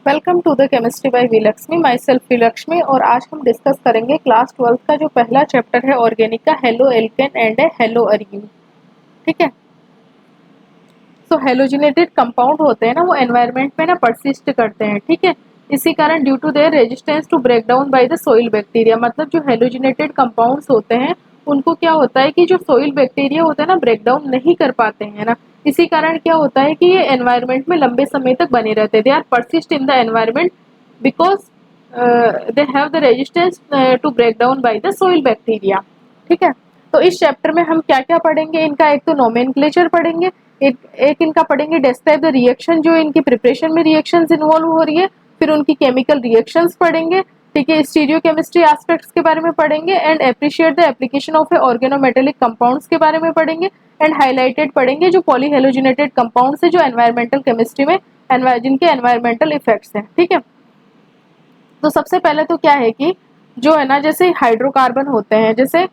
Welcome to the chemistry by Vilakshmi. Myself Vilakshmi. और आज हम डिस्कस करेंगे क्लास 12 का जो पहला चैप्टर है ऑर्गेनिक का, halo alkane and hello Areen. ठीक है। तो हेलोजिनेटेड कंपाउंड होते हैं ना, वो एनवायरनमेंट में ना परसिस्ट करते हैं। ठीक है। इसी कारण due to their resistance to break down by the soil bacteria, मतलब जो हेलोजिनेटेड कंपाउंड्स होते हैं उनको क्या होता है कि जो सोइल बैक्टीरिया होता है ना, ब्रेक डाउन नहीं कर पाते हैं ना। इसी कारण क्या होता है कि ये एनवायरनमेंट में लंबे समय तक बने रहते हैं। They are persist in the environment because they have the resistance to break down by the soil bacteria. ठीक है। तो इस चैप्टर में हम क्या क्या पढ़ेंगे, इनका एक तो नोमेनक्लेचर पढ़ेंगे, एक इनका पढ़ेंगे डिस्क्राइब द रिएक्शन, जो इनकी प्रिपरेशन में रिएक्शंस इन्वॉल्व हो रही है, फिर उनकी केमिकल रिएक्शंस पढ़ेंगे। ठीक है। स्टीरियोकेमिस्ट्री एस्पेक्ट्स के बारे में पढ़ेंगे and appreciate the application of A organometallic compounds के बारे में पढ़ेंगे एंड हाईलाइटेड पढ़ेंगे जो पॉलीहेलोजिनेटेड कंपाउंड्स है जो एनवायरमेंटल केमिस्ट्री में जिनके एनवायरमेंटल इफेक्ट्स हैं। ठीक है। तो सबसे पहले तो क्या है कि जो है ना, जैसे हाइड्रोकार्बन होते हैं, जैसे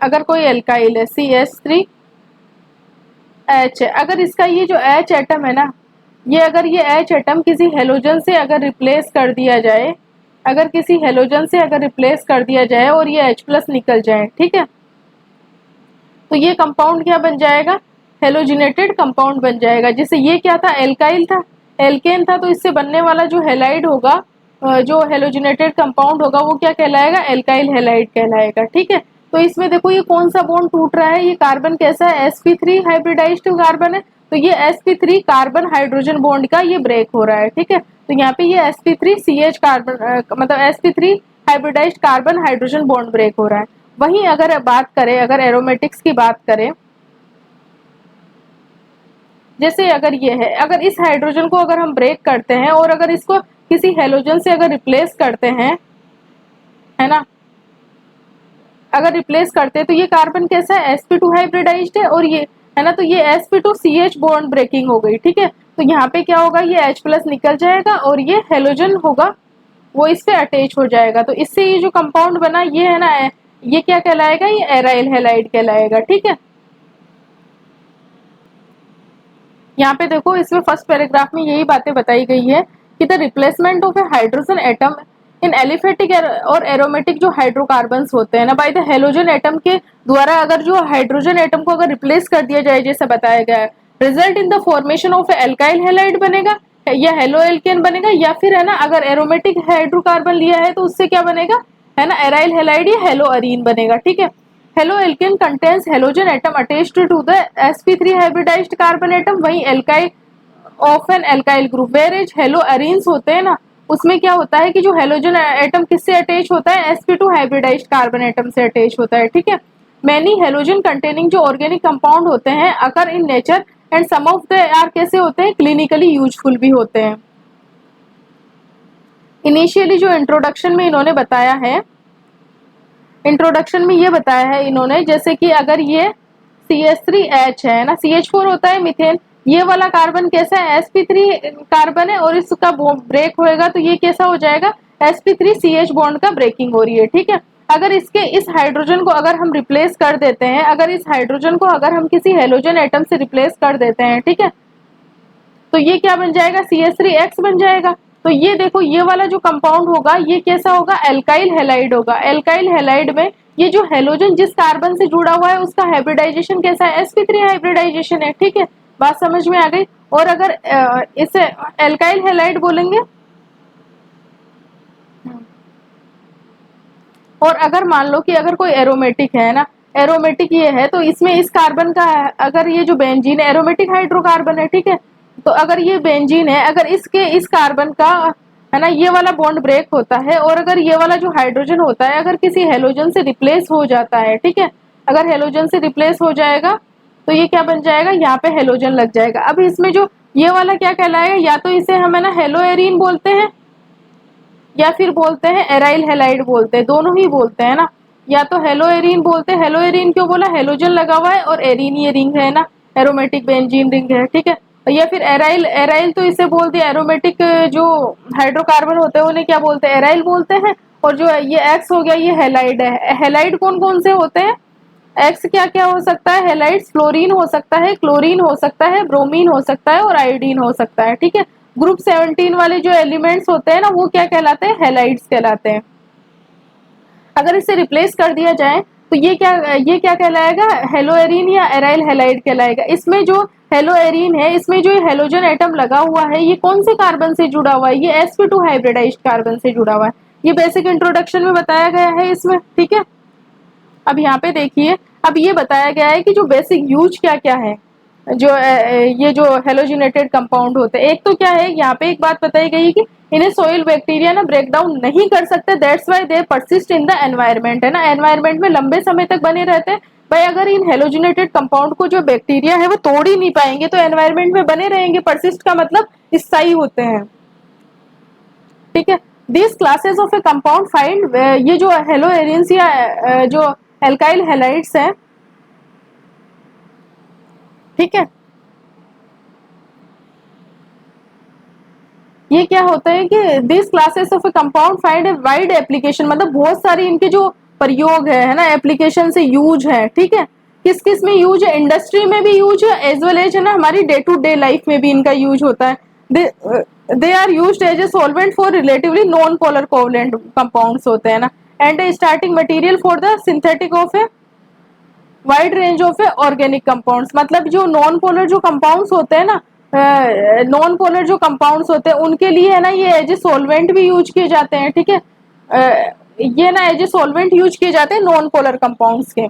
अगर कोई एल्काइल है CH3H है, अगर इसका ये जो H एटम है ना, ये अगर ये H एटम किसी हेलोजन से अगर रिप्लेस कर दिया जाए, अगर किसी हेलोजन से अगर रिप्लेस कर दिया जाए और ये H+ निकल जाए, ठीक है, तो ये कंपाउंड क्या बन जाएगा, हेलोजिनेटेड कंपाउंड बन जाएगा। जैसे ये क्या था, एल्काइल था, एल्केन था, तो इससे बनने वाला जो हेलाइड होगा, जो हेलोजिनेटेड कंपाउंड होगा, वो क्या कहलाएगा, एल्काइल हेलाइड कहलाएगा। ठीक है। तो इसमें देखो ये कौन सा बॉन्ड टूट रहा है, ये कार्बन कैसा है, sp3 हाइब्रिडाइज्ड कार्बन है, तो ये sp3 कार्बन हाइड्रोजन बॉन्ड का ये ब्रेक हो रहा है। ठीक है। तो यहाँ पे ये sp3CH कार्बन मतलब sp3 hybridised carbon hydrogen bond break हो रहा है। वहीं अगर बात करें, अगर एरोमेटिक्स की बात करें, जैसे अगर ये है, अगर इस हाइड्रोजन को अगर हम ब्रेक करते हैं और अगर इसको किसी हेलोजन से अगर रिप्लेस करते हैं, है ना, अगर रिप्लेस करते हैं तो ये कार्बन कैसा है, sp2 हाइब्रिडाइज्ड है, और ये है ना, तो ये sp2CH बॉन्ड ब्रेकिंग हो गई। ठीक है। तो यहाँ पे क्या होगा, ये H+ निकल जाएगा और ये हेलोजन होगा वो इस पे अटैच हो जाएगा। तो इससे ये जो कंपाउंड बना ये है ना, ये क्या कहलाएगा, ये एराइल हैलाइड कहलाएगा। ठीक है। यहाँ पे देखो, इसमें फर्स्ट पैराग्राफ में यही बातें बताई गई है कि the replacement of A hydrogen atom in aliphatic और एरोमेटिक जो हाइड्रोकार्बन्स होते हैं ना, बाय द हेलोजन एटम के द्वारा अगर जो हाइड्रोजन एटम को अगर रिप्लेस कर दिया जाए जैसे बताया गया है, result in the formation of alkyl halide बनेगा या हेलो एल्केन बनेगा, या फिर है ना अगर एरोमेटिक हाइड्रोकार्बन लिया है तो उससे क्या बनेगा, है ना, एराइल हैलाइड या हेलो अरीन बनेगा। ठीक है। Halo alkane contains halogen atom attached to the sp3 hybridised carbon atom, वही alkyl of an alkyl group, whereas halo arenes होते हैं ना, उसमें क्या होता है कि जो हेलोजन एटम किससे अटैच होता है, sp2 हाइब्रिडाइज्ड कार्बन एटम से अटैच होता है। ठीक है। मैनी हेलोजन कंटेनिंग जो ऑर्गेनिक कंपाउंड होते हैं occur in nature and some of the are कैसे होते हैं, क्लिनिकली यूजफुल भी होते हैं। इनिशियली जो इंट्रोडक्शन में इन्होंने बताया है, इंट्रोडक्शन में ये बताया है इन्होंने, जैसे कि अगर ये CH3H है ना, CH4 होता है मीथेन, ये वाला कार्बन कैसा है, sp3 कार्बन है, और इसका ब्रेक होएगा तो ये कैसा हो जाएगा, sp3CH बॉन्ड का ब्रेकिंग हो रही है। ठीक है। अगर इसके इस हाइड्रोजन को अगर हम रिप्लेस कर देते हैं, अगर इस हाइड्रोजन को अगर हम किसी हेलोजन एटम से रिप्लेस कर देते हैं, ठीक है, तो ये क्या बन जाएगा, CH3X बन जाएगा। तो ये देखो, ये वाला जो कंपाउंड होगा ये कैसा होगा, एल्काइल हेलाइड होगा। एल्काइल हेलाइड में ये जो हेलोजन जिस कार्बन से जुड़ा हुआ है उसका हाइब्रिडाइजेशन कैसा है, sp3 हाइब्रिडाइजेशन है। ठीक है। बात समझ में आ गई। और अगर इसे एल्काइल हेलाइड बोलेंगे, और अगर मान लो कि अगर कोई एरोमेटिक है ना, एरोमेटिक ये है, तो इसमें इस कार्बन का अगर ये जो बेंजीन एरोमेटिक हाइड्रोकार्बन है, ठीक है, तो अगर ये बेंजीन है, अगर इसके इस कार्बन का है ना ये वाला बॉन्ड ब्रेक होता है, और अगर ये वाला जो हाइड्रोजन होता है अगर किसी हेलोजन से रिप्लेस हो जाता है, ठीक है, अगर हेलोजन से रिप्लेस हो जाएगा तो ये क्या बन जाएगा, यहाँ पे हेलोजन लग जाएगा। अब इसमें जो ये वाला क्या कहलाएगा, या तो इसे हम है ना हेलो एरीन बोलते हैं या फिर बोलते हैं एराइल हेलाइड बोलते हैं, दोनों ही बोलते हैं ना, या तो हेलो एरीन बोलते हैं। हेलो एरीन क्यों बोला, हेलोजन लगा हुआ है, और एरीन ये रिंग है ना, एरोमेटिक बेंजीन रिंग है। ठीक है। या फिर एराइल, एराइल तो इसे बोलते हैं, एरोमेटिक जो हाइड्रोकार्बन होते हैं उन्हें क्या बोलते हैं, एराइल बोलते हैं। और जो ये एक्स हो गया ये हेलाइड है। हेलाइड कौन कौन से होते हैं, एक्स क्या क्या हो सकता है, हेलाइड्स फ्लोरीन हो सकता है, क्लोरीन हो सकता है, ब्रोमीन हो सकता है, और आयोडीन हो सकता है। ठीक है। ग्रुप 17 वाले जो एलिमेंट्स होते हैं ना वो क्या कहलाते हैं, हैलाइड्स कहलाते हैं। अगर इसे रिप्लेस कर दिया जाए तो ये क्या कहलाएगा, हेलोएरिन या एराइल हैलाइड कहलाएगा। इसमें जो हेलोएरिन है, इसमें जो हेलोजन एटम लगा हुआ है, ये कौन से कार्बन से जुड़ा हुआ है, ये sp2 हाइब्रिडाइज्ड कार्बन से जुड़ा हुआ है। ये बेसिक इंट्रोडक्शन में बताया गया है इसमें, ठीक है। अब यहाँ पे देखिए, अब ये बताया गया है कि जो बेसिक यूज क्या क्या है, जो ये जो हेलोजिनेटेड कंपाउंड होते हैं। एक तो क्या है, यहाँ पे एक बात बताई गई कि इन्हें सोइल बैक्टीरिया ना ब्रेक डाउन नहीं कर सकते, that's why they persist in the environment, है ना, एनवायरनमेंट में लंबे समय तक बने रहते हैं। भाई अगर इन हेलोजिनेटेड कंपाउंड को जो बैक्टीरिया है वो तोड़ ही नहीं पाएंगे तो एनवायरनमेंट में बने रहेंगे। परसिस्ट का मतलब स्थायी होते हैं, ठीक है। This classes of A compound find, ये जो हेलोएरिन्स या जो एल्काइल हैलाइड्स हैं, ठीक है, ये क्या होता है कि this classes of A compound find a wide application, मतलब बहुत सारी इनके जो प्रयोग है ना, एप्लीकेशन से यूज है, ठीक है। किस किस में यूज है, इंडस्ट्री में भी यूज है एज वेल एज, है ना, हमारी डे टू डे लाइफ में भी इनका यूज होता है। They are used as a solvent for relatively non polar covalent compounds होते हैं ना, and a starting material for the synthetic of a wide range of a organic compounds. मतलब जो नॉन पोलर जो कंपाउंड्स होते हैं ना, नॉन पोलर जो कंपाउंड्स होते हैं उनके लिए, है ना, ये एज ए सॉल्वेंट भी यूज किए जाते हैं, ठीक है। ये ना एज ए सॉल्वेंट यूज किए जाते हैं नॉन पोलर कंपाउंड्स के।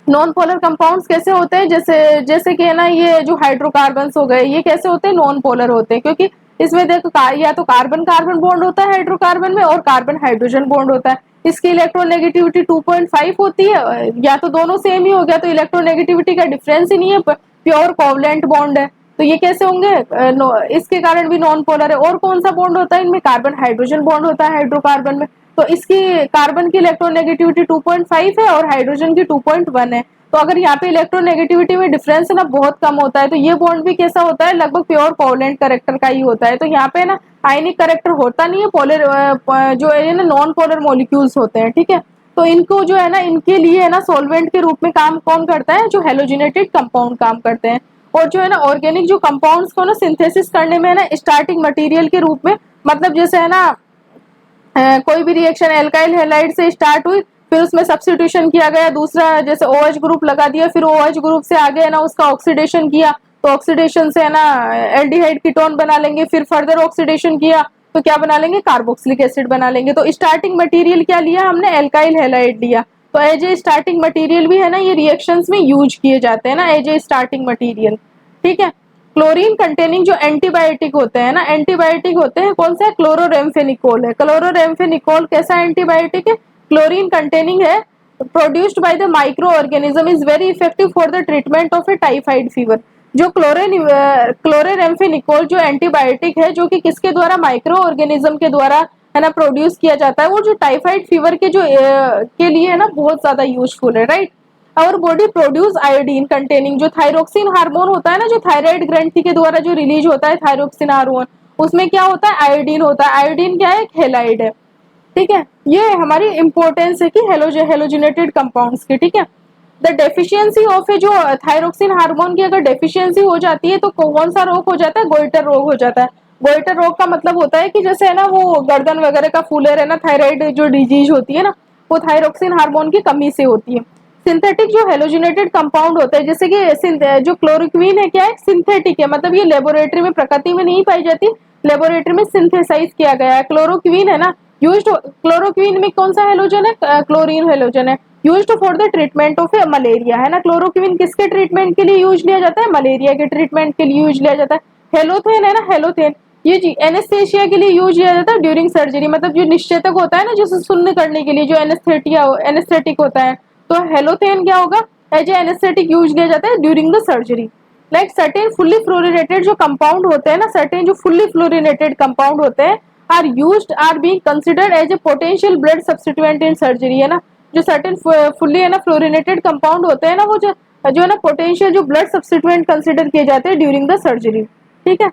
नॉन पोलर कंपाउंड्स कैसे होते हैं, जैसे जैसे कि, है ना, ये जो हाइड्रोकार्बन्स हो गए, ये कैसे होते हैं, नॉन पोलर होते हैं, क्योंकि इसमें देखो या तो कार्बन कार्बन बॉन्ड होता है हाइड्रोकार्बन में, और कार्बन हाइड्रोजन बॉन्ड होता है। इसकी इलेक्ट्रोनेगेटिविटी 2.5 होती है, या तो दोनों सेम ही हो गया तो इलेक्ट्रोनेगेटिविटी का डिफरेंस ही नहीं है, प्योर कोवलेंट बॉन्ड है, तो ये कैसे होंगे, इसके कारण भी नॉन पोलर है। और कौन सा बॉन्ड होता है इनमें, कार्बन हाइड्रोजन बॉन्ड होता है हाइड्रोकार्बन में, तो इसकी कार्बन की इलेक्ट्रोनेगेटिविटी 2.5 है और हाइड्रोजन की 2.1 है। तो अगर यहाँ पे इलेक्ट्रोनेगेटिविटी में डिफरेंस है ना बहुत कम होता है, तो ये बॉन्ड भी कैसा होता है, लगभग प्योर कोवलेंट कैरेक्टर का ही होता है। तो यहाँ पे ना आयनिक कैरेक्टर होता नहीं है, पोलर जो है ना नॉन पोलर मॉलिक्यूल्स होते हैं, ठीक है। तो इनको जो है ना, इनके लिए है ना सॉल्वेंट के रूप में काम कौन करता है, जो हेलोजिनेटेड कंपाउंड काम करते हैं। और जो है ना ऑर्गेनिक जो कंपाउंड्स को ना सिंथेसिस करने में, है ना, स्टार्टिंग मटेरियल के रूप में, मतलब जैसे है ना कोई भी रिएक्शन एल्काइल हैलाइड से स्टार्ट हुई, फिर उसमें सब्स्टिट्यूशन किया गया, दूसरा जैसे OH ग्रुप लगा दिया, फिर OH ग्रुप से आगे है ना उसका ऑक्सीडेशन किया, तो ऑक्सीडेशन से है ना एल्डिहाइड कीटोन बना लेंगे, फिर फर्दर ऑक्सीडेशन किया तो क्या बना लेंगे, कार्बोक्सिलिक एसिड बना लेंगे। तो स्टार्टिंग मटेरियल क्या लिया हमने, एल्काइल हैलाइड लिया। तो एज ए स्टार्टिंग मटेरियल भी है ना ये रिएक्शंस में यूज किए जाते हैं ना, एज ए स्टार्टिंग मटेरियल, ठीक है। क्लोरीन कंटेनिंग जो एंटीबायोटिक होते हैं ना, एंटीबायोटिक होते हैं कौन सा है, क्लोरोरेम्फेनिकोल है। क्लोरोरेम्फेनिकोल कैसा एंटीबायोटिक है, क्लोरीन कंटेनिंग है, produced by the micro organism, is very effective for the treatment of A typhoid fever. जो क्लोरोरेम्फेनिकोल जो एंटीबायोटिक है, जो कि किसके द्वारा, माइक्रो ऑर्गेनिज्म के द्वारा, है ना, प्रोड्यूस किया जाता है, वो जो टाइफाइड फीवर के जो के लिए है ना बहुत ज्यादा यूजफुल है, राइट। और बॉडी प्रोड्यूस आयोडीन कंटेनिंग, जो थायरोक्सिन हार्मोन होता है ना, जो थायराइड ग्रंथि के द्वारा जो रिलीज होता है थायरोक्सिन हार्मोन, उसमें क्या होता है, आयोडीन होता है। आयोडीन क्या है, हेलाइड है, ठीक है। ये हमारी इंपॉर्टेंस है कि हेलोजिनेटेड कंपाउंड्स की, ठीक है। द डेफिशिएंसी ऑफ ए जो थायरोक्सिन हार्मोन की अगर डेफिशिएंसी हो जाती है तो कौन सा रोग हो जाता है, गोइटर रोग हो जाता है। गोइटर रोग का मतलब होता है कि जैसे है ना वो गर्दन वगैरह का फूले रहना, थायराइड जो डिजीज होती है ना, वो थायरोक्सिन हार्मोन की कमी से होती है। सिंथेटिक जो हेलोजिनेटेड कंपाउंड होते हैं, जैसे कि जो क्लोरोक्वीन है, क्या है, सिंथेटिक है, मतलब ये लेबोरेटरी में प्रकृति में नहीं पाई जाती, लेबोरेटरी में सिंथेसाइज किया गया है। क्लोरोक्वीन है ना यूज्ड, क्लोरोक्वीन में कौन सा हेलोजन है, क्लोरीन हेलोजन है, used for the treatment of malaria, है ना। क्लोरोक्वीन किसके ट्रीटमेंट के लिए यूज लिया जाता है, मलेरिया के ट्रीटमेंट के लिए यूज लिया जाता है। हेलोथेन है ना, हेलोथेन ये जी एनेस्थेशिया के लिए यूज किया जाता है ड्यूरिंग सर्जरी, मतलब जो निश्चेतक होता है ना, जैसे सुन्न करने के लिए जो एनेस्थेटिक होता है, तो हेलोथेन क्या होगा, एज ए एनेस्थेटिक यूज लिया जाता है during the surgery. Like certain fully fluorinated जो कंपाउंड होते हैं ना, सर्टेन जो फुल्ली फ्लोरिनेटेड कंपाउंड होते हैं are being considered as a potential blood substituent in surgery, है ना। जो सर्टेन फुल्ली है ना फ्लोरिनेटेड कंपाउंड होते हैं ना, वो जो है ना पोटेंशियल जो ब्लड सब्स्टिट्यूएंट कंसिडर किए जाते हैं ड्यूरिंग द सर्जरी, ठीक है।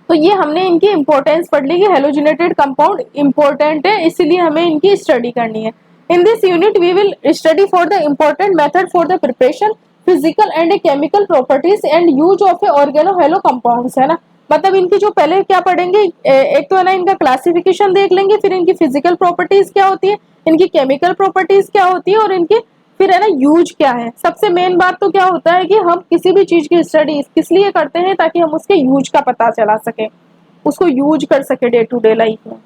तो ये हमने इनकी इंपॉर्टेंस पढ़ ली कि हेलोजिनेटेड कंपाउंड इंपॉर्टेंट है, इसीलिए हमें इनकी स्टडी करनी है। In this unit we will study for the important method for the preparation physical and chemical properties and use of a organo halo compounds, है ना। मतलब इनकी जो पहले क्या पढ़ेंगे, एक तो है ना इनका क्लासिफिकेशन देख लेंगे, फिर इनकी फिजिकल प्रॉपर्टीज क्या होती है, इनकी केमिकल प्रॉपर्टीज क्या होती है, और इनकी फिर है ना यूज क्या है। सबसे मेन बात तो क्या होता है कि हम किसी भी चीज की स्टडी किस लिए करते हैं, ताकि हम उसके यूज का पता चला सके, उसको यूज कर सके डे टू डे लाइफ में।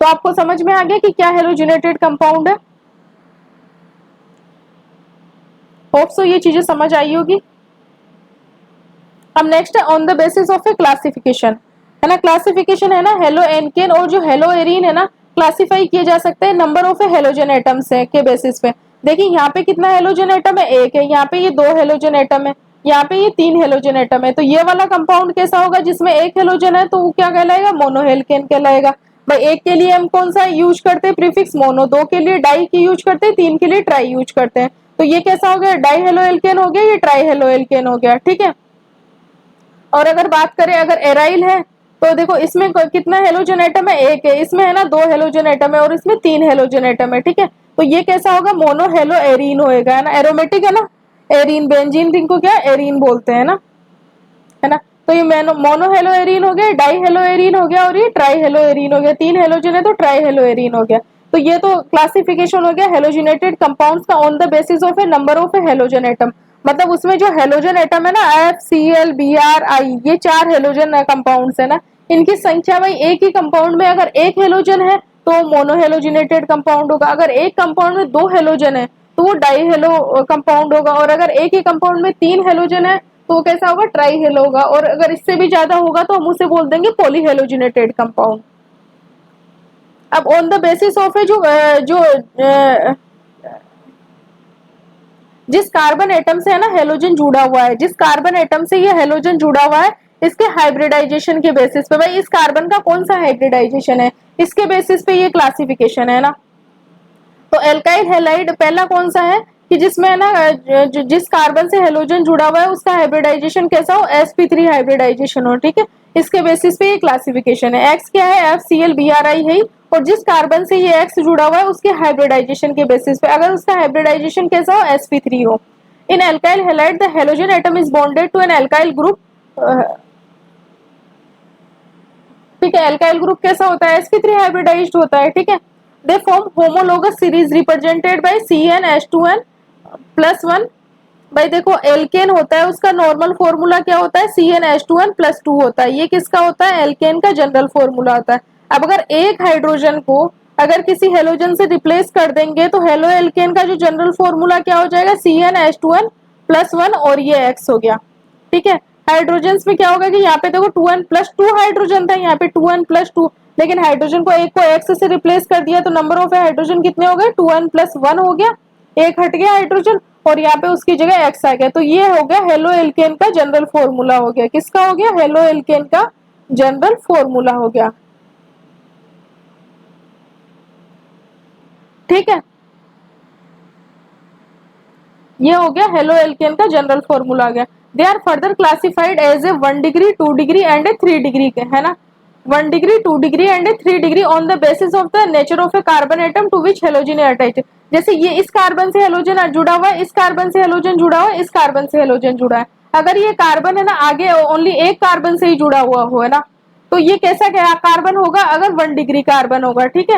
तो आपको समझ में आ गया कि क्या हेलोजिनेटेड कंपाउंड है। होप सो ये चीजें समझ आई होगी। अब नेक्स्ट है on the basis of A classification, है ना। क्लासिफिकेशन है ना हेलो एनकेन और जो हेलो एरीन है ना, क्लासिफाई किए जा सकते हैं number of A halogen atoms है के बेसिस पे। देखिए यहाँ पे कितना हेलोजन एटम है, एक है। यहाँ पे ये 2 हेलोजन एटम है, यहाँ पे ये 3 हेलोजन एटम है। तो ये वाला कंपाउंड कैसा होगा, जिसमें एक हेलोजन है, तो वो क्या कहलाएगा, मोनोहेल्केन कहलाएगा। भाई एक के लिए हम कौन सा यूज करते हैं, प्रीफिक्स मोनो, 2 के लिए डाई की यूज करते हैं, 3 के लिए ट्राई यूज करते हैं। तो ये कैसा हो गया, डाई हेलोएल्केन हो गया, ये ट्राई हेलोएल्केन हो गया, ठीक है। और अगर बात करें अगर एराइल है, तो देखो इसमें कितना हेलोजन एटम है, एक है। इसमें है ना 2 हेलोजन एटम है, और इसमें 3 हेलोजन एटम है, ठीक है। तो ये कैसा होगा, मोनो हेलो एरीन होएगा, है ना। एरोमेटिक है ना, एरीन, बेंजीन रिंग को क्या एरीन बोलते हैं ना, है ना। तो ये मोनो हेलो एरीन हो गया, डाई हेलो एरीन हो गया, और ये ट्राई हेलो एरीन हो गया। 3 हेलोजन है तो ट्राई हेलो एरीन हो गया। तो ये तो क्लासिफिकेशन हो गया हेलोजिनेटेड कंपाउंड्स का on the basis of A number of A halogen atom. मतलब उसमें जो हेलोजन एटम है ना, FCl Br I, ये 4 हेलोजन कंपाउंड्स है ना, इनकी संख्या भाई एक ही कंपाउंड में अगर एक हेलोजन है तो मोनोहेलोजिनेटेड कंपाउंड होगा, अगर एक कंपाउंड में 2 हेलोजन है तो वो डाई हेलो कंपाउंड होगा, और अगर एक ही कंपाउंड में 3 हेलोजन है तो कैसा होगा, ट्राई हेलो होगा, और अगर इससे भी ज्यादा होगा तो हम उसे बोल देंगे पॉलीहेलोजिनेटेड कंपाउंड। अब ऑन द बेसिस ऑफ जो जो जिस कार्बन एटम से है ना हेलोजन जुड़ा हुआ है, जिस कार्बन एटम से ये हेलोजन जुड़ा हुआ है, इसके हाइब्रिडाइजेशन के बेसिस पे, भाई इस कार्बन का कौन सा हाइब्रिडाइजेशन है, इसके बेसिस पे ये क्लासिफिकेशन है ना। तो एल्काइल हैलाइड पहला कौन सा है कि जिसमें है ना जिस कार्बन से हेलोजन जुड़ा हुआ है उसका हाइब्रिडाइजेशन कैसा हो, sp3 हाइब्रिडाइजेशन हो, ठीक है। इसके बेसिस पे ये क्लासिफिकेशन है। एक्स क्या है, FCl Bri है, और जिस कार्बन से ये एक्स जुड़ा हुआ है उसके हाइब्रिडाइजेशन के बेसिस पे अगर उसका हाइब्रिडाइजेशन कैसा हो, sp3 हो। In alkyl halide the halogen atom is bonded to an alkyl group, ठीक है। एल्काइल ग्रुप कैसा होता है, sp3 हाइब्रिडाइज्ड होता है, ठीक है। They form homologous series represented by CnH2n plus 1। भाई देखो एल्केन होता है, उसका नॉर्मल फॉर्मूला क्या होता है, CnH2n प्लस 2 होता है। ये किसका होता है, एल्केन का जनरल फॉर्मूला होता है। अब अगर एक हाइड्रोजन को अगर किसी हेलोजन से रिप्लेस कर देंगे तो हेलो एल्केन का जो जनरल फॉर्मूला क्या हो जाएगा, CnH2n प्लस 1, और ये X हो गया, ठीक है। हाइड्रोजन में क्या होगा कि यहाँ पे देखो 2n प्लस 2 हाइड्रोजन था, यहाँ पे 2n प्लस 2, लेकिन हाइड्रोजन को एक को एक्स से रिप्लेस कर दिया तो नंबर ऑफ हाइड्रोजन कितने हो गए, 2n प्लस 1 हो गया, एक हट गया हाइड्रोजन, और यहाँ पे उसकी जगह एक्स आ गया। तो ये हो गया हेलो एल्केन का जनरल फॉर्मूला हो गया, किसका हो गया, हेलो एल्केन का जनरल फॉर्मूला हो गया, ठीक है। ये हो गया हेलो एल्केन का जनरल फॉर्मूला आ गया। They are further classified as a 1 degree 2 degree and a 3 degree के, है ना। 1 degree 2 degree and a 3 degree on the basis of the nature of a carbon atom to which halogen attached. जैसे ये इस carbon से halogen जुड़ा हुआ है, इस कार्बन से हेलोजन जुड़ा हुआ है, इस कार्बन से हेलोजन जुड़ा है। अगर ये कार्बन है ना आगे ओनली एक कार्बन से ही जुड़ा हुआ हो, है ना, तो ये कैसा क्या कार्बन होगा, अगर 1 डिग्री कार्बन होगा, ठीक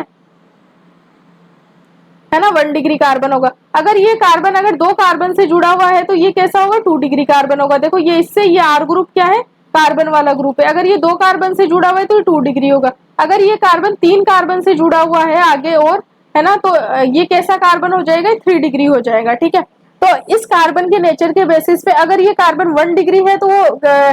है ना, 1 डिग्री कार्बन होगा। अगर ये कार्बन अगर 2 कार्बन से जुड़ा हुआ है तो ये कैसा होगा, 2 डिग्री कार्बन होगा। देखो ये इससे ये R ग्रुप क्या है, कार्बन वाला ग्रुप है। अगर ये 2 कार्बन से जुड़ा हुआ है तो 2 डिग्री होगा। अगर ये कार्बन 3 कार्बन से जुड़ा हुआ है आगे और, है ना, तो ये कैसा कार्बन हो जाएगा, 3 डिग्री हो जाएगा, ठीक है। तो इस कार्बन के नेचर के बेसिस पे अगर ये कार्बन 1 डिग्री है तो वो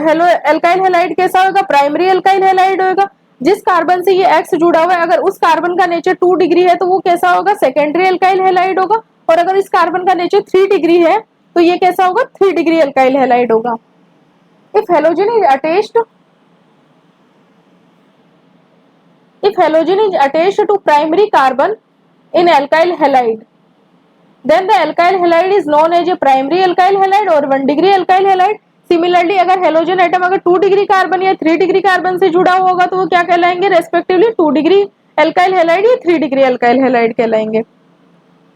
हेलो एल्काइल हैलाइड कैसा होगा, प्राइमरी एल्काइल हैलाइड होगा। जिस कार्बन से ये एक्स जुड़ा हुआ है अगर उस कार्बन का नेचर 2 डिग्री है तो वो कैसा होगा, सेकेंडरी एल्काइल हैलाइड होगा। और अगर इस कार्बन का नेचर 3 डिग्री है तो ये कैसा होगा, 3 डिग्री एल्काइल हैलाइड होगा। If halogen is attached to primary carbon in alkyl halide, then the alkyl halide is known as a primary alkyl halide or 1 degree alkyl halide. Similarly अगर halogen atom अगर 2 degree carbon या 3 degree carbon से जुड़ा हुआ होगा तो वो क्या कहलाएंगे, रेस्पेक्टिवली 2 डिग्री एल्काइल हैलाइड या 3 डिग्री एल्काइल हैलाइड कहलाएंगे।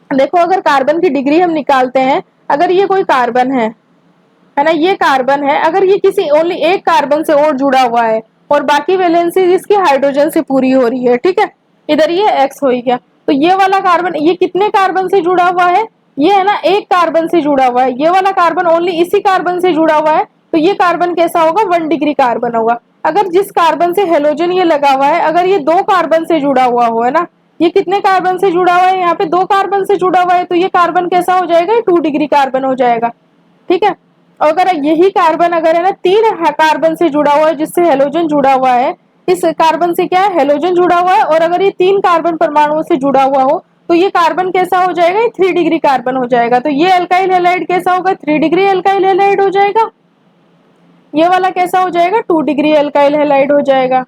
देखो अगर कार्बन की डिग्री हम निकालते हैं अगर ये कोई कार्बन है ना, ये कार्बन है, अगर ये किसी ओनली एक कार्बन से और जुड़ा हुआ है और बाकी वैलेंसी इसकी हाइड्रोजन से पूरी हो रही है, ठीक है, इधर ये X हो गया, तो ये वाला कार्बन ये कितने कार्बन से जुड़ा हुआ है, ये है ना एक कार्बन से जुड़ा हुआ है, ये वाला कार्बन ओनली इसी कार्बन से जुड़ा हुआ है, तो ये कार्बन कैसा होगा, 1 डिग्री कार्बन होगा। अगर जिस कार्बन से हेलोजन ये लगा हुआ है, अगर ये 2 कार्बन से जुड़ा हुआ हो, है ना, ये कितने कार्बन से जुड़ा हुआ है, यहाँ पे 2 कार्बन से जुड़ा हुआ है, तो ये कार्बन कैसा हो जाएगा, 2 डिग्री कार्बन हो जाएगा, ठीक है। अगर यही कार्बन अगर है ना 3 कार्बन से जुड़ा हुआ है, जिससे हेलोजन जुड़ा हुआ है, इस कार्बन से क्या है, हेलोजन जुड़ा हुआ है, और अगर ये 3 कार्बन परमाणुओं से जुड़ा हुआ हो, तो ये कार्बन कैसा हो जाएगा, 3 डिग्री कार्बन हो जाएगा। तो ये अल्काइल हैलाइड कैसा होगा, 3 डिग्री अल्काइल हैलाइड हो जाएगा। ये वाला कैसा हो जाएगा, 2 डिग्री अल्काइल हैलाइड हो जाएगा।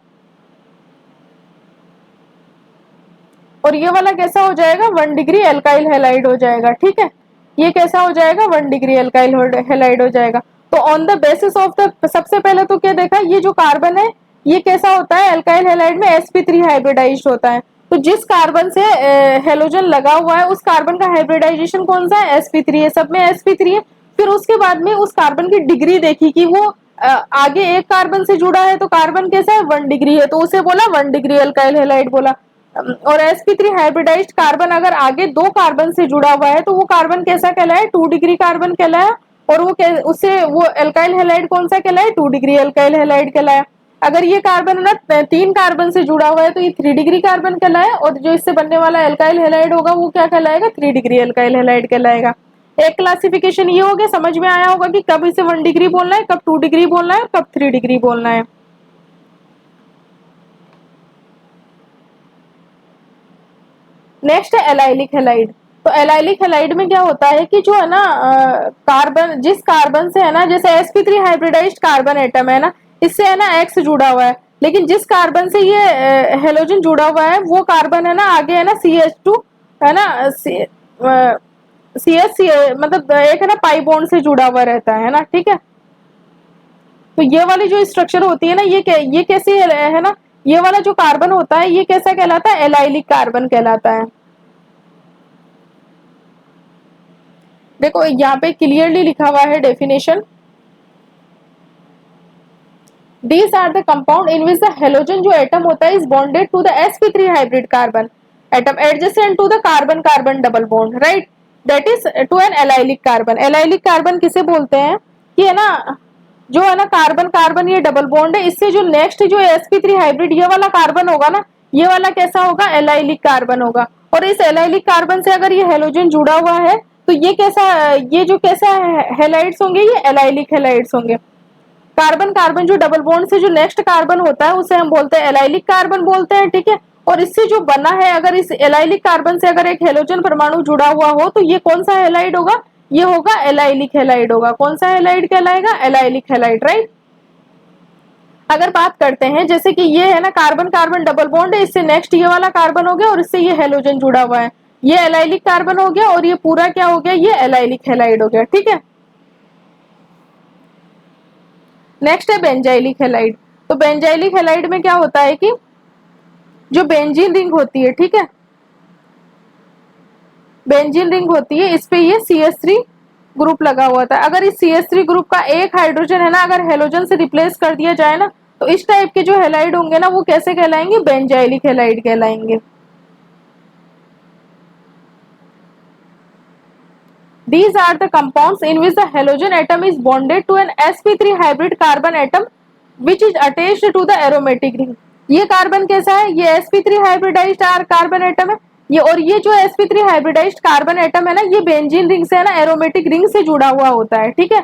और ये वाला कैसा हो जाएगा, 1 डिग्री अल्काइल हैलाइड हो जाएगा, ठीक है। ये कैसा हो जाएगा, 1 डिग्री अल्काइल हैलाइड हो जाएगा। तो on the basis of the, सबसे पहले तो क्या देखा, ये जो कार्बन है ये कैसा होता है, अल्काइल हैलाइड में sp3 हाइब्रिडाइज्ड होता है। तो जिस कार्बन से हेलोजन लगा हुआ है उस कार्बन का हाइब्रिडाइजेशन कौन सा है, sp3 है, सब में sp3 है। फिर उसके बाद में उस कार्बन की डिग्री देखी कि वो आगे एक कार्बन से जुड़ा है, तो कार्बन कैसा है, 1 डिग्री है, तो उसे बोला 1 डिग्री अल्काइल हैलाइड बोला। और sp3 हाइब्रिडाइज्ड कार्बन अगर आगे 2 कार्बन से जुड़ा हुआ है, तो वो कार्बन कैसा कहलाया, 2 डिग्री कार्बन कहलाया। और वो उससे वो अल्काइल हैलाइड कौन सा कहलाया, 2 डिग्री अल्काइल हैलाइड कहलाया। अगर ये कार्बन ना 3 कार्बन से जुड़ा हुआ है, तो ये 3 डिग्री कार्बन कहलाया, और जो इससे बनने वाला अल्काइल हैलाइड होगा वो क्या कहलाएगा, 3 डिग्री अल्काइल हैलाइड कहलाएगा। एक क्लासिफिकेशन ये हो गया, समझ में आया होगा कि कब इसे 1 डिग्री बोलना है, कब 2 डिग्री बोलना है, कब 3 डिग्री बोलना है। नेक्स्ट है एलाइलिक हैलाइड। तो एलाइलिक हैलाइड में क्या होता है कि जो है ना कार्बन, जिस कार्बन से है ना, जैसे sp3 हाइब्रिडाइज्ड कार्बन एटम है ना, इससे है ना X जुड़ा हुआ है, लेकिन जिस कार्बन से ये हेलोजन जुड़ा हुआ है वो कार्बन है ना आगे है ना CH2 है ना, CS मतलब एक है ना पाई बॉन्ड से जुड़ा हुआ रहता है ना, ठीक है। तो ये वाली जो स्ट्रक्चर होती है ना, ये कैसी है ना, ये वाला जो कार्बन होता है ये कैसा कहलाता है, एलाइलिक कार्बन कहलाता है। देखो यहाँ पे क्लियरली लिखा हुआ है definition, These are the compound in which the halogen जो एटम होता है is bonded to the sp3 hybrid carbon atom adjacent to the carbon carbon double bond, right, that is to an allylic carbon। allylic carbon किसे बोलते हैं कि है ना, जो है ना कार्बन कार्बन ये डबल बॉन्ड है, इससे जो नेक्स्ट जो sp3 हाइब्रिड ये वाला कार्बन होगा ना, ये वाला कैसा होगा, एलाइलिक कार्बन होगा। और इस एलाइलिक कार्बन से अगर ये हेलोजन जुड़ा हुआ है, तो ये कैसा, ये जो कैसा हैलाइड्स होंगे, ये एलाइलिक हैलाइड्स होंगे। कार्बन कार्बन जो डबल बॉन्ड से जो नेक्स्ट कार्बन होता है उसे हम बोलते हैं एलाइलिक कार्बन बोलते हैं, ठीक है। और इससे जो बना है, अगर इस एलाइलिक कार्बन से अगर एक हेलोजन परमाणु जुड़ा हुआ हो, तो ये कौन सा हैलाइड होगा, ये होगा एलाइलिक हैलाइड होगा। कौन सा हैलाइड कहलाएगा, एलाइलिक हैलाइड, राइट। अगर बात करते हैं जैसे कि ये है ना कार्बन कार्बन डबल बॉन्ड है, इससे नेक्स्ट ये वाला कार्बन हो गया और इससे ये हेलोजन जुड़ा हुआ है, ये एलाइलिक कार्बन हो गया, और ये पूरा क्या हो गया, ये एलाइलिक हैलाइड हो गया, ठीक है। नेक्स्ट है बेंजाइलिक हैलाइड। तो बेंजाइलिक हैलाइड में क्या होता है कि जो बेंजीन रिंग होती है, ठीक है, बेंजीन रिंग होती है, इस पे ये CH3 ग्रुप लगा हुआ था। अगर इस CH3 ग्रुप का एक हाइड्रोजन है ना अगर हेलोजन से रिप्लेस कर दिया जाए ना, तो इस टाइप के जो हैलाइड होंगे ना वो कैसे कहलाएंगे, बेंजाइलिक हैलाइड कहलाएंगे। These are the compounds in which the halogen atom is bonded to an sp3 hybrid carbon atom which is attached to the aromatic ring। ये कार्बन कैसा है, ये sp3 हाइब्रिडाइज्ड कार्बन एटम है, ये और ये जो sp3 हाइब्रिडाइज्ड कार्बन एटम है ना, ये बेंजीन रिंग से है ना एरोमेटिक रिंग से जुड़ा हुआ होता है, ठीक है।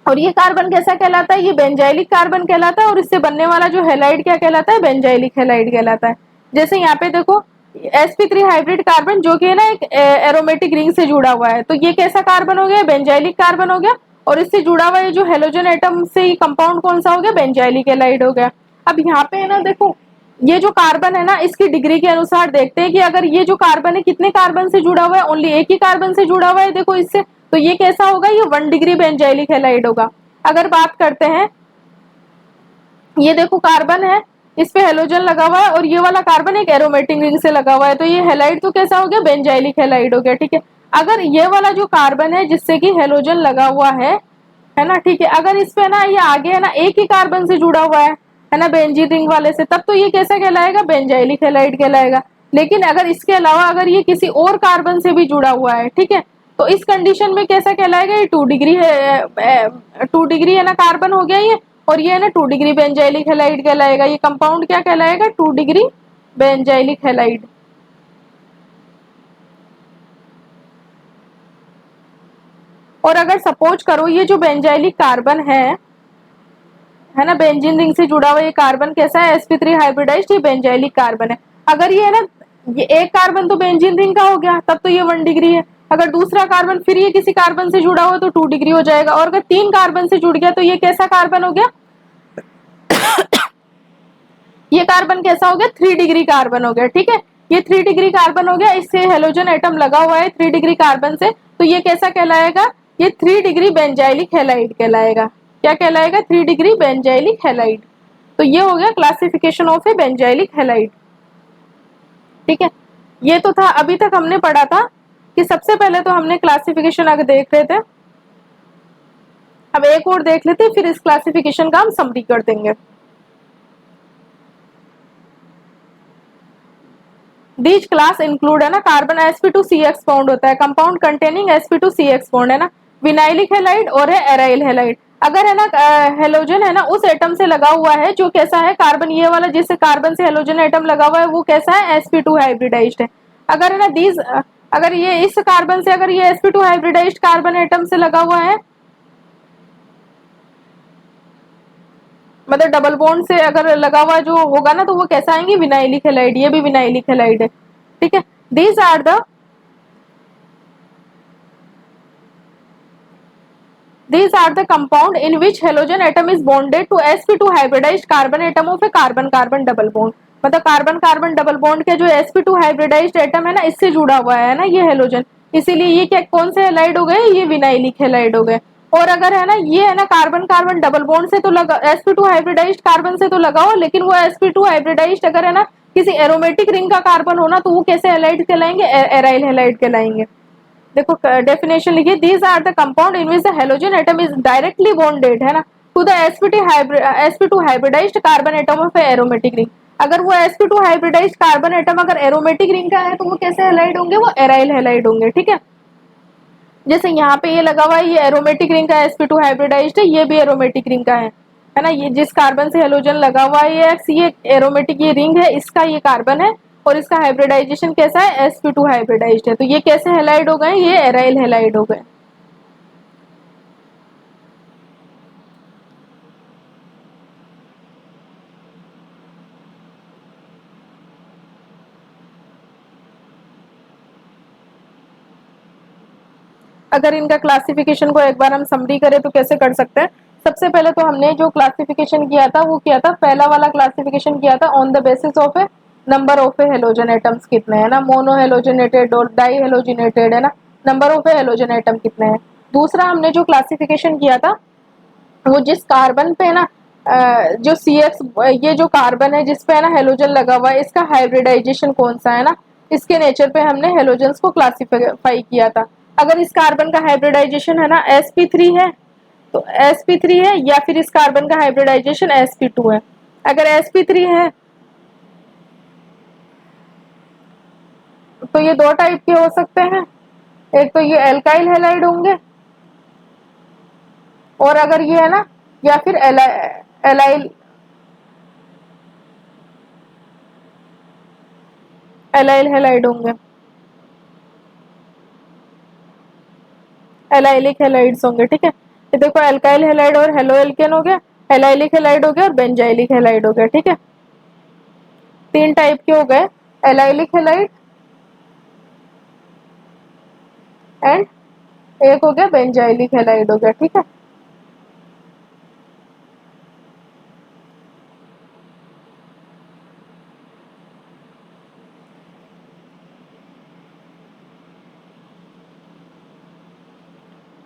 और ये कार्बन कैसा कहलाता है, ये बेंजाइलिक कार्बन कहलाता है, और इससे बनने वाला जो हैलाइड क्या कहलाता है, बेंजाइलिक हैलाइड कहलाता है। जैसे यहाँ पे देखो sp3 हाइब्रिड कार्बन जो कि है ना एक एरोमेटिक रिंग से जुड़ा हुआ है, तो ये कैसा कार्बन हो गया, बेंजाइलिक कार्बन हो गया, और इससे जुड़ा हुआ ये जो हेलोजन एटम से ही कंपाउंड कौन सा हो गया, बेंजाइलिक हैलाइड हो गया। अब यहाँ पे है ना देखो ये जो कार्बन है ना इसकी डिग्री के अनुसार देखते हैं कि अगर ये जो कार्बन है कितने कार्बन से जुड़ा हुआ है, ओनली एक ही कार्बन से जुड़ा हुआ है देखो इससे, तो ये कैसा होगा, ये 1 डिग्री बेंजाइलिक हैलाइड होगा। अगर बात करते हैं ये देखो कार्बन है, इस पे हेलोजन लगा हुआ है, और ये वाला कार्बन एक एरोमेटिक रिंग से लगा हुआ है, तो ये हैलाइड तो कैसा हो गया, बेंजाइलिक हैलाइड हो गया, ठीक है। अगर ये वाला जो कार्बन है जिससे कि हेलोजन लगा हुआ है ना, ठीक है, अगर इस पे ना ये आगे है ना एक ही कार्बन से जुड़ा हुआ है ना, बेंजीन रिंग वाले से, तब तो ये कैसा कहलाएगा, बेंजाइलिक हैलाइड कहलाएगा। लेकिन अगर इसके अलावा अगर ये किसी और कार्बन से भी जुड़ा हुआ है, ठीक है, तो इस कंडीशन में कैसा कहलाएगा, ये 2 डिग्री है, 2 डिग्री है ना कार्बन हो गया ये, और ये है ना 2 डिग्री बेंजाइलिक हैलाइड कहलाएगा। ये कंपाउंड क्या कहलाएगा, 2 डिग्री बेंजाइलिक हैलाइड। और अगर सपोज करो ये जो बेंजाइलिक कार्बन है ना, बेंजीन रिंग से जुड़ा हुआ ये कार्बन कैसा है, sp3 हाइब्रिडाइज्ड, ये बेंजाइलिक कार्बन है। अगर ये है ना, ये एक कार्बन तो बेंजीन रिंग का हो गया, तब तो ये 1 डिग्री है। अगर दूसरा कार्बन फिर ये किसी कार्बन से जुड़ा हुआ तो 2 डिग्री हो जाएगा। और अगर 3 कार्बन से जुड़ गया तो ये कैसा कार्बन हो गया, ये कार्बन कैसा हो गया, 3 डिग्री कार्बन हो गया। ठीक है, ये 3 डिग्री कार्बन हो गया, इससे हेलोजन एटम लगा हुआ है 3 डिग्री कार्बन से, तो ये कैसा कहलाएगा, ये 3 डिग्री बेंजाइलिक हैलाइड कहलाएगा। क्या कहलाएगा, 3 डिग्री बेंजाइलिक हैलाइड। तो ये हो गया classification of A benzylic halide. ठीक है, ये तो था, अभी तक हमने पढ़ा था कि सबसे पहले तो हमने क्लासिफिकेशन अगर देख रहे थे, अब एक और देख लेते, फिर इस क्लासिफिकेशन का हम समरी कर देंगे। दीज क्लास इंक्लूड है ना, कार्बन sp2CX बॉन्ड होता है, कंपाउंड कंटेनिंग sp2CX बॉन्ड है ना, विनाइलिक हैलाइड और है एराइल हैलाइड। अगर है ना हेलोजन है ना उस एटम से लगा हुआ है जो कैसा है, कार्बन ये वाला जिससे कार्बन से हेलोजन एटम लगा हुआ है वो कैसा है, sp2 हाइब्रिडाइज्ड है। अगर है ना दीज, अगर ये इस कार्बन से, अगर ये sp2 हाइब्रिडाइज्ड कार्बन एटम से लगा हुआ है, मतलब डबल बॉन्ड से अगर लगा हुआ जो होगा ना, तो वो कैसा आएंगे, विनाइलिक हैलाइड, ये भी विनाइलिक हैलाइड है। ठीक है, these are the compound in which halogen atom is bonded to sp2 hybridized carbon atom of a carbon carbon double bond। मतलब कार्बन कार्बन डबल बॉन्ड के जो sp2 हाइब्रिडाइज्ड एटम है ना, इससे जुड़ा हुआ है ना ये हेलोजन, इसीलिए ये क्या कौन से हैलाइड हो गए, ये विनाइलिक हैलाइड हो गए। और अगर है ना ये है ना कार्बन कार्बन डबल बॉन्ड से तो लगा, sp2 हाइब्रिडाइज्ड कार्बन से तो लगा हो, लेकिन वो sp2 हाइब्रिडाइज्ड अगर है ना किसी एरोमेटिक रिंग का कार्बन होना, तो वो कैसे हैलाइड कहलाएंगे, एराइल हैलाइड कहलाएंगे। देखो डेफिनेशन लिखिए, these are the compound in which the halogen atom is directly bonded है ना to the sp2 hybridised carbon atom of aromatic ring. अगर वो sp2 हाइब्रिडाइज्ड कार्बन एटम अगर एरोमेटिक रिंग का है तो वो कैसे हैलाइड होंगे, वो एराइल हैलाइड होंगे। ठीक है, जैसे यहाँ पे ये लगा हुआ है, ये एरोमेटिक रिंग का sp2 हाइब्रिडाइज्ड है, ये भी एरोमेटिक रिंग का है ना, ये जिस कार्बन से हेलोजन लगा हुआ है ये एक्स, ये एरोमेटिक ये रिंग है, इसका ये कार्बन है, और इसका हाइब्रिडाइजेशन कैसा है, sp2 हाइब्रिडाइज्ड है, तो ये कैसे हैलाइड हो गए, ये एराइल हैलाइड हो गए। अगर इनका क्लासिफिकेशन को एक बार हम समरी करें तो कैसे कर सकते हैं, सबसे पहले तो हमने जो क्लासिफिकेशन किया था वो किया था, पहला वाला क्लासिफिकेशन किया था on the basis of A number of A halogen atoms कितने हैं ना, मोनो हेलोजिनेटेड और डाई हेलोजिनेटेड है ना, number of A halogen atom कितने हैं। दूसरा हमने जो क्लासिफिकेशन किया था वो जिस कार्बन पे ना जो CX, ये जो कार्बन है जिसपे है ना हेलोजन लगा हुआ है, इसका हाइब्रिडाइजेशन कौन सा है ना, इसके नेचर पे हमने हेलोजन्स को क्लासिफाई किया था। अगर इस कार्बन का हाइब्रिडाइजेशन है ना sp3 है तो sp3 है, या फिर इस कार्बन का हाइब्रिडाइजेशन sp2 है। अगर sp3 है तो ये दो टाइप के हो सकते हैं, एक तो ये एल्काइल हैलाइड होंगे, और अगर ये है ना, या फिर एलाइल एलाइल हैलाइड होंगे, एलाइलिक हैलाइड्स होंगे। ठीक है, ये देखो एल्काइल हैलाइड और हेलो एल्केन हो गया, एलाइलिक हैलाइड हो गया और बेंजाइलिक हैलाइड हो गया। ठीक है, 3 टाइप के हो गए, एलाइलिक हैलाइड एंड एक हो गया बेंजाइलिक हैलाइड हो गया। ठीक है,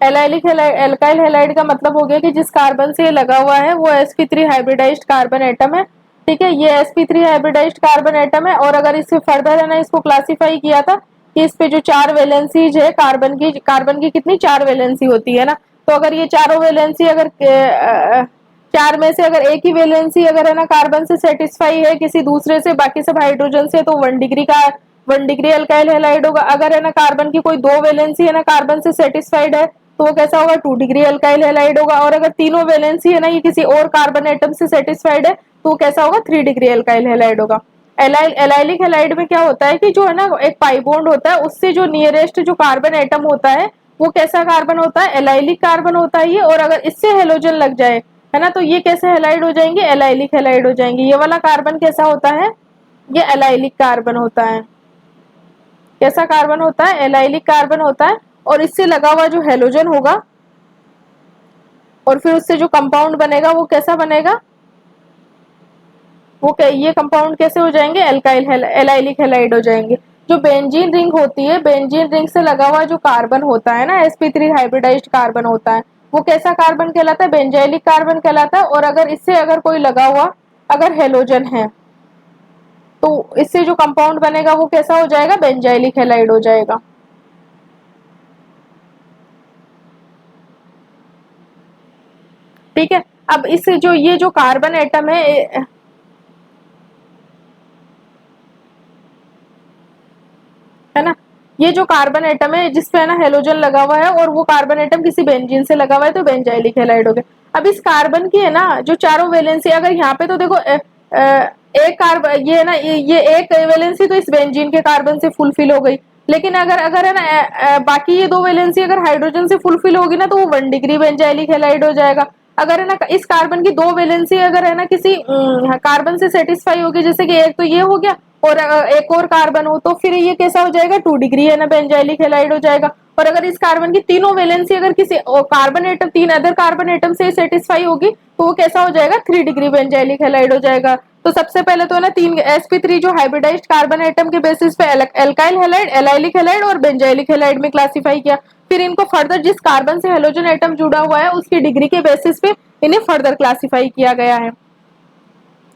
एलाइलिक एल्काइल हैलाइड का मतलब हो गया कि जिस कार्बन से ये लगा हुआ है वो sp3 हाइब्रिडाइज्ड कार्बन एटम है। ठीक है, ये sp3 हाइब्रिडाइज्ड कार्बन एटम है, और अगर इससे फर्दर है ना इसको क्लासिफाई किया था कि इस पे जो 4 वैलेंसीज है कार्बन की कितनी 4 वैलेंसी होती है ना। तो अगर ये चारों वैलेंसी अगर 4 में से अगर एक ही वैलेंसी अगर है ना कार्बन से सेटिस्फाई है किसी दूसरे से, बाकी सब हाइड्रोजन से, तो 1 डिग्री अल्काइल हैलाइड होगा। अगर है ना कार्बन की कोई 2 वैलेंसी है ना कार्बन से सेटिस्फाइड है तो वो कैसा होगा 2 डिग्री अल्काइल हैलाइड होगा। और अगर तीनों वैलेंसी है ना ये किसी और कार्बन एटम से सेटिस्फाइड है तो वो कैसा होगा 3 डिग्री अल्काइल हैलाइड होगा। एलाइलिक हैलाइड में क्या होता है कि जो है ना एक पाई बॉन्ड होता है उससे जो नियरेस्ट जो कार्बन एटम होता है वो कैसा कार्बन होता है, एलाइलिक कार्बन होता है ये। और अगर इससे हेलोजन लग जाए है ना तो ये कैसे हैलाइड हो जाएंगे, एलाइलिक हैलाइड हो जाएंगे। ये वाला कार्बन कैसा होता है, ये एलाइलिक कार्बन होता है। कैसा कार्बन होता है, एलाइलिक कार्बन होता है। और इससे लगा हुआ जो हेलोजन होगा और फिर उससे जो कंपाउंड बनेगा वो कैसा बनेगा, वो ये कंपाउंड कैसे हो जाएंगे, एलाइलिक हैलाइड हो जाएंगे। जो बेंजीन रिंग होती है, बेंजीन रिंग से लगा हुआ जो कार्बन होता है ना sp3 हाइब्रिडाइज्ड कार्बन होता है वो कैसा कार्बन कहलाता है, बेंजाइलिक कार्बन कहलाता है। और अगर इससे अगर कोई लगा हुआ अगर हेलोजन है तो इससे जो कंपाउंड बनेगा वो कैसा हो जाएगा, बेंजाइलिक हैलाइड हो जाएगा। ठीक है। अब इससे जो ये जो कार्बन एटम है ना, ये जो कार्बन एटम है जिसपे है ना हेलोजन लगा हुआ है और वो कार्बन एटम किसी बेंजीन से लगा हुआ है तो बेंजाइलिक हैलाइड हो गया। अब इस कार्बन की है ना जो चारों वैलेंसी, अगर यहाँ पे तो देखो एक कार्बन ये है ना ये एक वैलेंसी तो इस बेंजीन के कार्बन से फुलफिल हो गई। लेकिन अगर अगर है ना बाकी ये 2 वैलेंसी अगर हाइड्रोजन से फुलफिल होगी ना तो वो 1 डिग्री बेंजाइलिक हैलाइड हो जाएगा। अगर है ना इस कार्बन की 2 वैलेंसी अगर है ना किसी कार्बन से सेटिस्फाई होगी, जैसे कि एक तो ये हो गया और एक और कार्बन हो, तो फिर ये कैसा हो जाएगा 2 डिग्री है ना बेंजाइलिक हैलाइड हो जाएगा। और अगर इस कार्बन की तीनों वैलेंसी अगर किसी carbon atom 3 other carbon atom से सेटिस्फाई होगी तो वो कैसा हो जाएगा 3 डिग्री बेंजाइलिक हैलाइड हो जाएगा। तो सबसे पहले तो है ना 3 sp3 जो हाइब्रिडाइज्ड कार्बन एटम के बेसिस पे एल्काइल हैलाइड, एलाइलिक हैलाइड और बेंजाइलिक हैलाइड में क्लासिफाई किया। फिर इनको फर्दर जिस कार्बन से हेलोजन एटम जुड़ा हुआ है उसकी डिग्री के बेसिस पे इन्हें फर्दर क्लासिफाई किया गया है।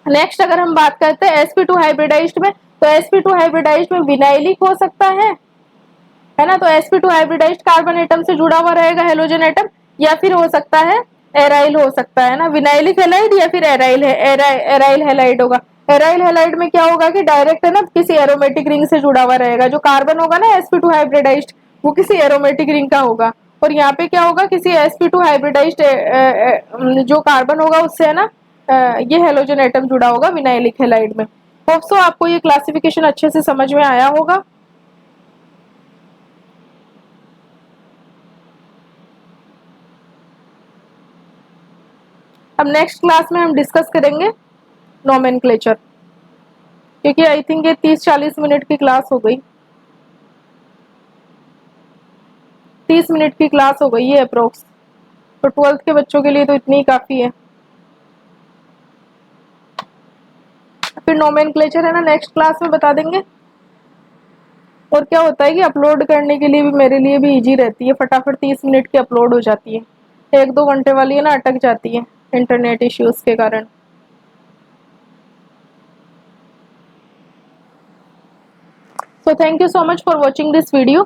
नेक्स्ट अगर हम बात करते हैं sp2 हाइब्रिडाइज्ड में, तो sp2 हाइब्रिडाइज्ड में विनाइलिक हो सकता है ना। तो sp2 हाइब्रिडाइज्ड कार्बन एटम से जुड़ा हुआ रहेगा हेलोजन एटम, या फिर हो सकता है एराइल हो सकता है ना, विनाइलिक हैलाइड या फिर एराइल हैलाइड होगा। एराइल हैलाइड में क्या होगा कि डायरेक्ट है ना किसी एरोमेटिक रिंग से जुड़ा हुआ रहेगा। जो कार्बन होगा ना sp2 हाइब्रिडाइज्ड वो किसी एरोमेटिक रिंग का होगा। और यहाँ पे क्या होगा किसी sp2 हाइब्रिडाइज्ड जो कार्बन होगा उससे है ना ये हेलोजन एटम जुड़ा होगा विनाइलिक हैलाइड में। होप सो आपको ये क्लासिफिकेशन अच्छे से समझ में आया होगा। अब नेक्स्ट क्लास में हम डिस्कस करेंगे नोमेनक्लेचर, क्योंकि आई थिंक ये 30-40 मिनट की क्लास हो गई, 30 मिनट की क्लास हो गई है अप्रोक्स। तो 12th के बच्चों के लिए तो इतनी ही काफ़ी है। फिर नोमेनक्लेचर है ना नेक्स्ट क्लास में बता देंगे। और क्या होता है कि अपलोड करने के लिए भी मेरे लिए भी इजी रहती है, फटाफट 30 मिनट की अपलोड हो जाती है। 1-2 घंटे वाली है ना अटक जाती है इंटरनेट इश्यूज के कारण। So thank you so much for watching this video.